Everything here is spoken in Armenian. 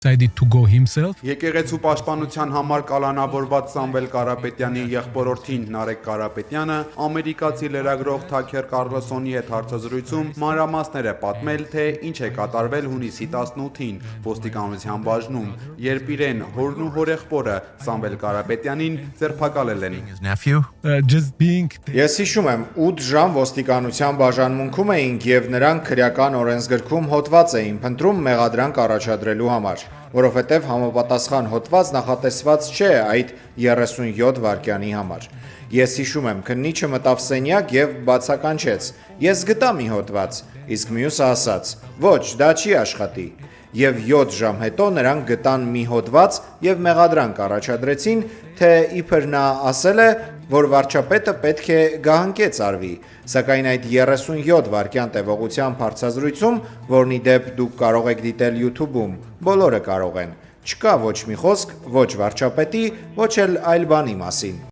decided to go himself. Եկեղեցու պաշտպանության համար կալանավորված Սամվել Կարապետյանի եղբորորդին Նարեկ Կարապետյանը ամերիկացի լրագրող Թաքեր Կարլսոնի հետ հարցազրույցում մանրամասներ է պատմել, թե ինչ է կատարվել հունիսի 18-ին ոստիկանության բաժնում, երբ իրեն հորն ու հորեղբորը Սամվել Կարապետյանին ձերբակալել են։ His nephew. Just being Ես հիշում եմ 8 ժամ ոստիկանության բաժանմունքում էինք եւ նրանք քրեական օրենսգրքում հոդված էին փնտրում մեղադրանք առաջադրելու համար, որովհետեւ համապատասխան հոդված նախատեսված չէ այդ 37 վայրկյանի համար։ Ես հիշում եմ քննիչը մտավ սենյակ եւ բացականչեց. Ես գտա մի հոդված, իսկ մյուսը ասաց. ոչ, դա չի աշխատի։ Եվ 7 ժամ հետո նրանք գտան մի հոդված եւ մեղադրանք առաջադրեցին, թե իբր նա ասել է, որ վարչապետը պետք է գահանկեց արվի, սակայն այդ 37 վայրկյան տևողությամբ հարցազրույցում, որն ի դեպ դուք կարող եք դիտել YouTube-ում, բոլորը կարող են, չկա ոչ մի խոսք ոչ վարչապետի, ոչ էլ այլ բանի մասին։